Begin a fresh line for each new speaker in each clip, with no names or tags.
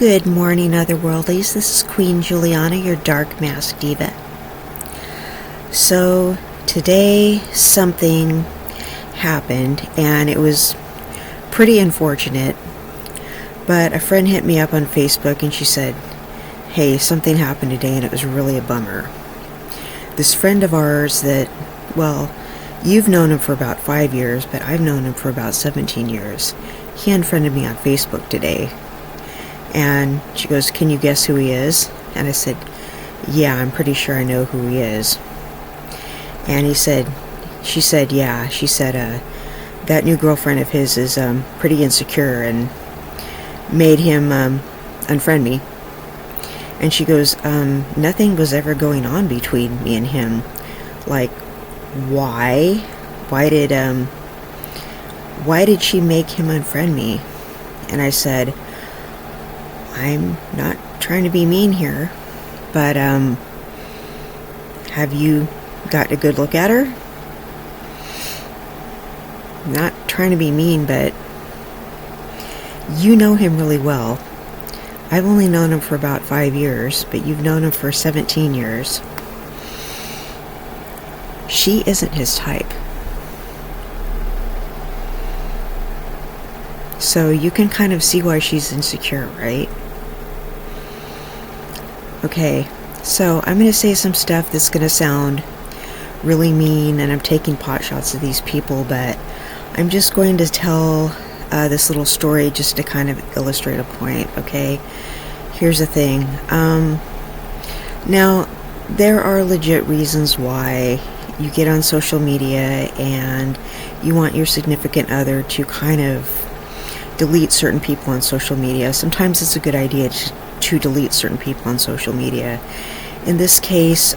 Good morning, Otherworldlies. This is Queen Juliana, your dark mask diva. So, today something happened, and it was pretty unfortunate. But a friend hit me up on Facebook, and she said, hey, something happened today, and it was really a bummer. This friend of ours that, well, you've known him for about 5 years, but I've known him for about 17 years. He unfriended me on Facebook today. And she goes, can you guess who he is? And I said, yeah, I'm pretty sure I know who he is. And she said, yeah. She said, that new girlfriend of his is pretty insecure and made him unfriend me. And she goes, nothing was ever going on between me and him. Like, why? Why did she make him unfriend me? And I said, I'm not trying to be mean here, but have you got a good look at her? Not trying to be mean, but you know him really well. I've only known him for about 5 years, but you've known him for 17 years. She isn't his type. So you can kind of see why she's insecure, right? Okay, so I'm going to say some stuff that's going to sound really mean, and I'm taking pot shots at these people, but I'm just going to tell this little story just to kind of illustrate a point, okay? Here's the thing. Now, there are legit reasons why you get on social media and you want your significant other to kind of delete certain people on social media. Sometimes it's a good idea to delete certain people on social media. In this case,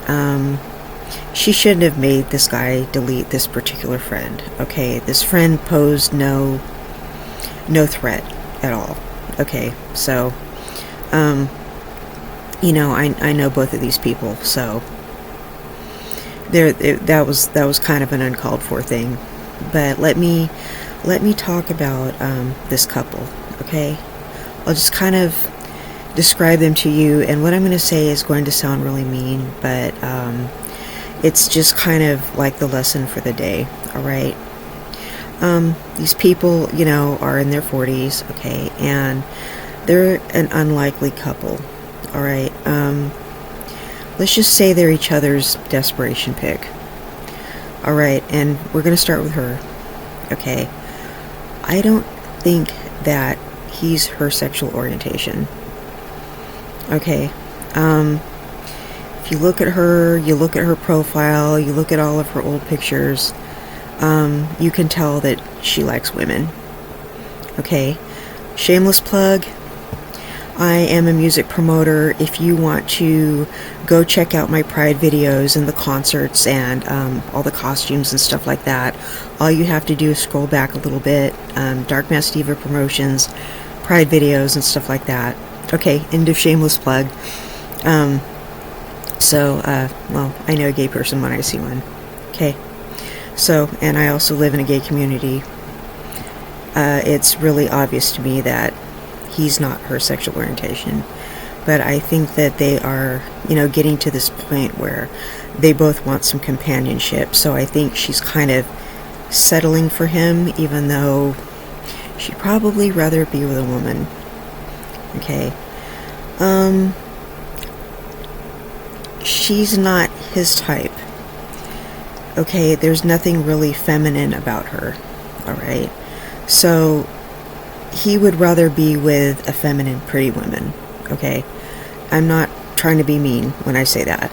she shouldn't have made this guy delete this particular friend. Okay, this friend posed no threat at all. Okay, so I know both of these people, so that was kind of an uncalled for thing. But let me talk about this couple. Okay, I'll just kind of describe them to you, and what I'm going to say is going to sound really mean, but it's just kind of like the lesson for the day. All right, these people, are in their 40s, okay, and they're an unlikely couple. All right, let's just say they're each other's desperation pick. All right, and we're going to start with her. Okay, I don't think that he's her sexual orientation. Okay, if you look at her, you look at her profile, you look at all of her old pictures, you can tell that she likes women. Okay, shameless plug, I am a music promoter. If you want to go check out my Pride videos and the concerts and all the costumes and stuff like that, all you have to do is scroll back a little bit. Dark Mask Diva promotions, Pride videos and stuff like that. Okay, end of shameless plug. Well, I know a gay person when I see one. Okay, so, and I also live in a gay community. It's really obvious to me that he's not her sexual orientation, but I think that they are, getting to this point where they both want some companionship, so I think she's kind of settling for him, even though she'd probably rather be with a woman. Okay, she's not his type. Okay, there's nothing really feminine about her. All right, so he would rather be with a feminine, pretty woman. Okay, I'm not trying to be mean when I say that.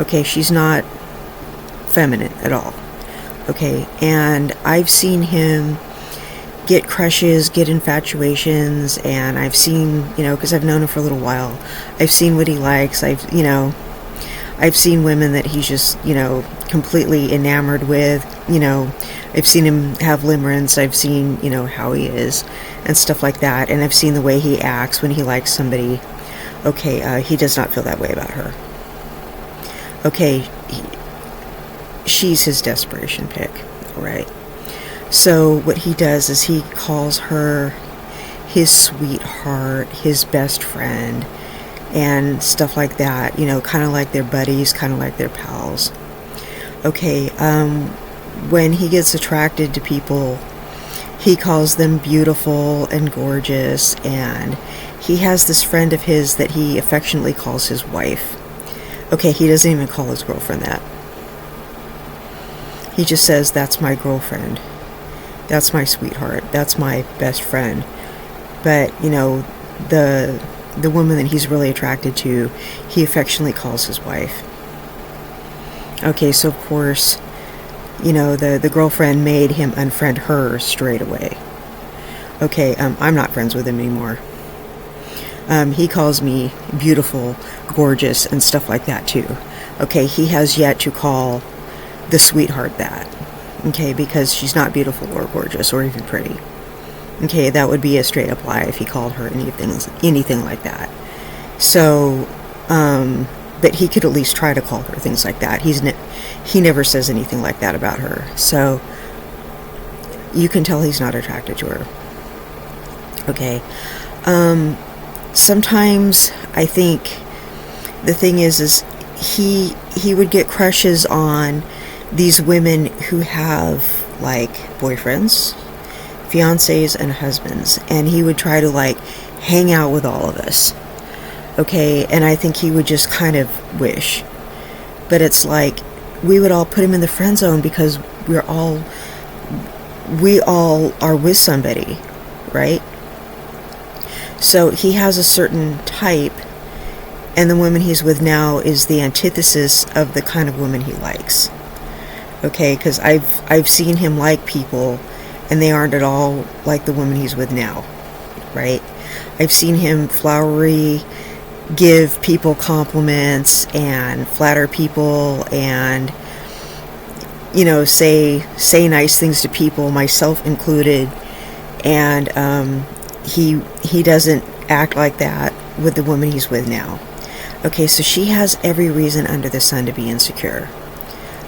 Okay, she's not feminine at all. Okay, and I've seen him get crushes, get infatuations, and I've seen, because I've known him for a little while, I've seen what he likes. I've seen women that he's just, completely enamored with. I've seen him have limerence. I've seen, how he is and stuff like that, and I've seen the way he acts when he likes somebody. Okay, he does not feel that way about her. Okay, she's his desperation pick, all right? So what he does is he calls her his sweetheart, his best friend, and stuff like that, you know, kind of like their buddies, kind of like their pals. Okay, when he gets attracted to people, he calls them beautiful and gorgeous, and he has this friend of his that he affectionately calls his wife. Okay, he doesn't even call his girlfriend that. He just says, that's my girlfriend. That's my sweetheart. That's my best friend. But, you know, the woman that he's really attracted to, he affectionately calls his wife. Okay, so of course, you know, the girlfriend made him unfriend her straight away. Okay, I'm not friends with him anymore. He calls me beautiful, gorgeous, and stuff like that too. Okay, he has yet to call the sweetheart that. Okay, because she's not beautiful or gorgeous or even pretty. Okay, that would be a straight up lie if he called her anything like that. So, but he could at least try to call her things like that. He never says anything like that about her. So, you can tell he's not attracted to her. Okay. Sometimes I think the thing is he would get crushes on these women who have like boyfriends, fiancés, and husbands, and he would try to like hang out with all of us. Okay, and I think he would just kind of wish, but it's like we would all put him in the friend zone because we all are with somebody, right? So he has a certain type, and the woman he's with now is the antithesis of the kind of woman he likes. Okay, because I've seen him like people, and they aren't at all like the woman he's with now, right? I've seen him flowery, give people compliments, and flatter people, and, you know, say nice things to people, myself included, and he doesn't act like that with the woman he's with now. Okay, so she has every reason under the sun to be insecure.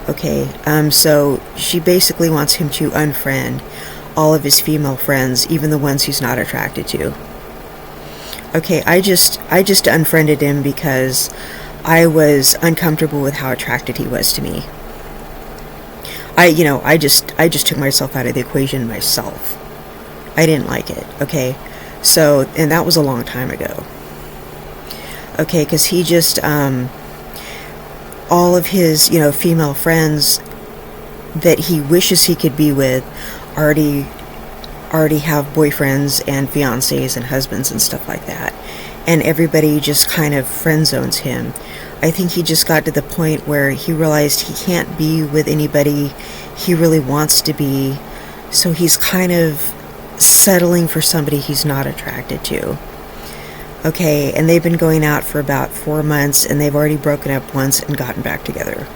Okay, so she basically wants him to unfriend all of his female friends, even the ones he's not attracted to. Okay, I just unfriended him because I was uncomfortable with how attracted he was to me. I just took myself out of the equation myself. I didn't like it, okay? So, and that was a long time ago. Okay, because he just, all of his, you know, female friends that he wishes he could be with already have boyfriends and fiancés and husbands and stuff like that. And everybody just kind of friend zones him. I think he just got to the point where he realized he can't be with anybody he really wants to be. So he's kind of settling for somebody he's not attracted to. Okay, and they've been going out for about 4 months, and they've already broken up once and gotten back together.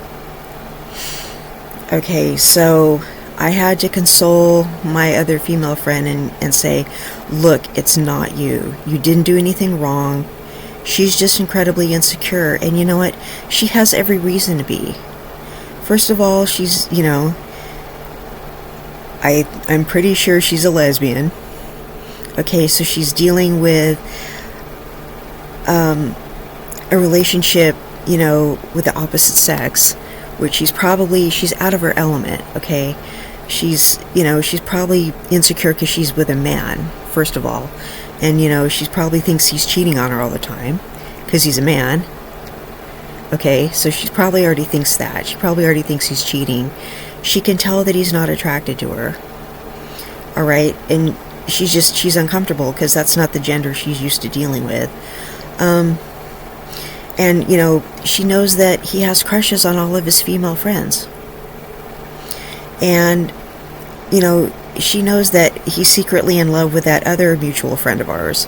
Okay, so I had to console my other female friend and say, look, it's not you. You didn't do anything wrong. She's just incredibly insecure, and you know what? She has every reason to be. First of all, she's, you know, I'm pretty sure she's a lesbian. Okay, so she's dealing with a relationship, you know, with the opposite sex, which she's out of her element, okay? She's probably insecure because she's with a man, first of all. And, you know, she probably thinks he's cheating on her all the time because he's a man. Okay, so she probably already thinks that. She probably already thinks he's cheating. She can tell that he's not attracted to her. All right, and she's uncomfortable because that's not the gender she's used to dealing with. And, you know, she knows that he has crushes on all of his female friends. And, you know, she knows that he's secretly in love with that other mutual friend of ours.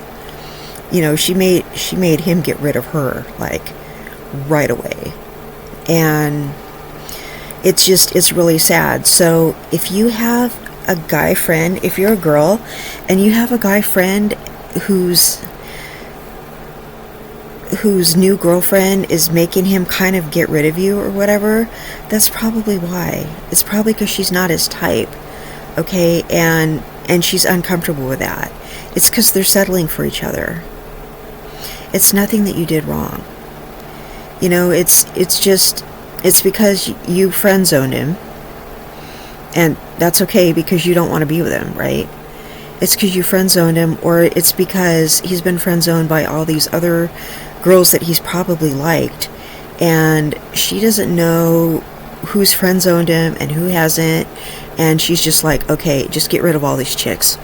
You know, she made him get rid of her, like, right away. And it's really sad. So if you have a guy friend, if you're a girl and you have a guy friend whose new girlfriend is making him kind of get rid of you or whatever, that's probably why. It's probably because she's not his type. Okay, and and she's uncomfortable with that. It's because they're settling for each other. It's nothing that you did wrong. You know, it's because you friend-zoned him, and that's okay because you don't want to be with him, right? It's because you friend-zoned him, or it's because he's been friend-zoned by all these other girls that he's probably liked, and she doesn't know who's friend-zoned him and who hasn't, and she's just like, okay, just get rid of all these chicks.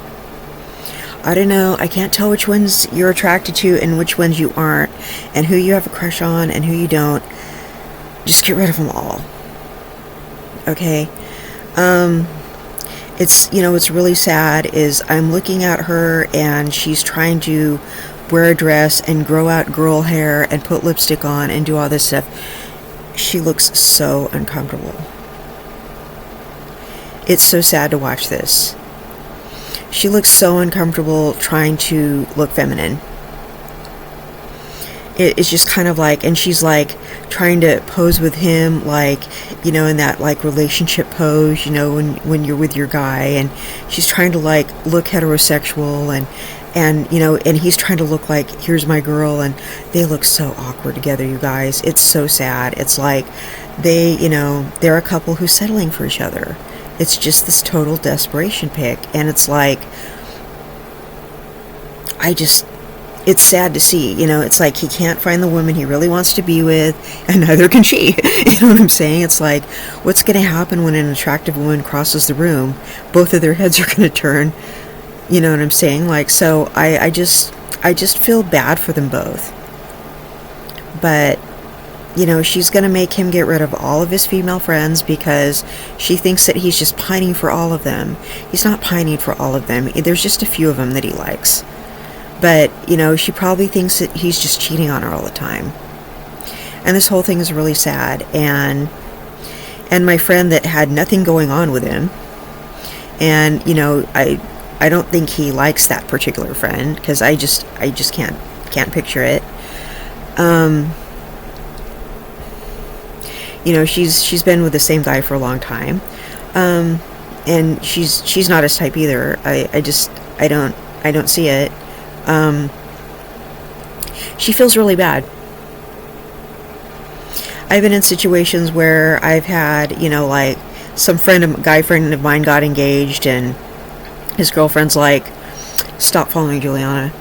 I don't know, I can't tell which ones you're attracted to and which ones you aren't, and who you have a crush on and who you don't. Just get rid of them all. Okay? It's, you know, what's really sad is I'm looking at her and she's trying to wear a dress and grow out girl hair and put lipstick on and do all this stuff. She looks so uncomfortable. It's so sad to watch this. She looks so uncomfortable trying to look feminine. It's just kind of like, and she's like trying to pose with him, like, you know, in that like relationship pose, you know, when you're with your guy, and she's trying to like look heterosexual, and you know, and he's trying to look like, here's my girl, and they look so awkward together, you guys. It's so sad. It's like they, you know, they're a couple who's settling for each other. It's just this total desperation pick, and it's like, it's sad to see, you know. It's like he can't find the woman he really wants to be with, and neither can she. You know what I'm saying? It's like, what's going to happen when an attractive woman crosses the room? Both of their heads are going to turn. You know what I'm saying? Like, so I just feel bad for them both. But, you know, she's going to make him get rid of all of his female friends because she thinks that he's just pining for all of them. He's not pining for all of them. There's just a few of them that he likes. But, you know, she probably thinks that he's just cheating on her all the time. And this whole thing is really sad. And my friend that had nothing going on with him, and, you know, I don't think he likes that particular friend, because I just can't picture it. You know, she's been with the same guy for a long time. And she's not his type either. I don't see it. She feels really bad. I've been in situations where I've had, you know, like some guy friend of mine got engaged, and his girlfriend's like, stop following Juliana.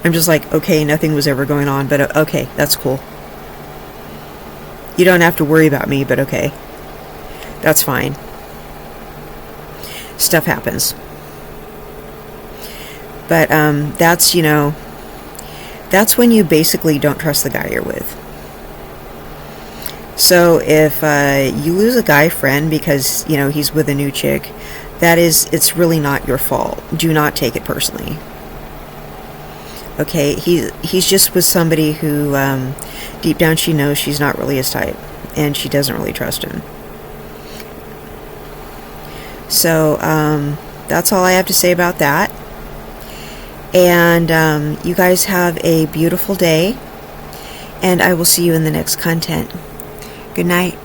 I'm just like, okay, nothing was ever going on, but okay, that's cool. You don't have to worry about me, but okay. That's fine. Stuff happens. But that's, you know, that's when you basically don't trust the guy you're with. So if you lose a guy friend because, you know, he's with a new chick, it's really not your fault. Do not take it personally. Okay, he's just with somebody who deep down she knows she's not really his type, and she doesn't really trust him. So that's all I have to say about that. And you guys have a beautiful day, and I will see you in the next content. Good night.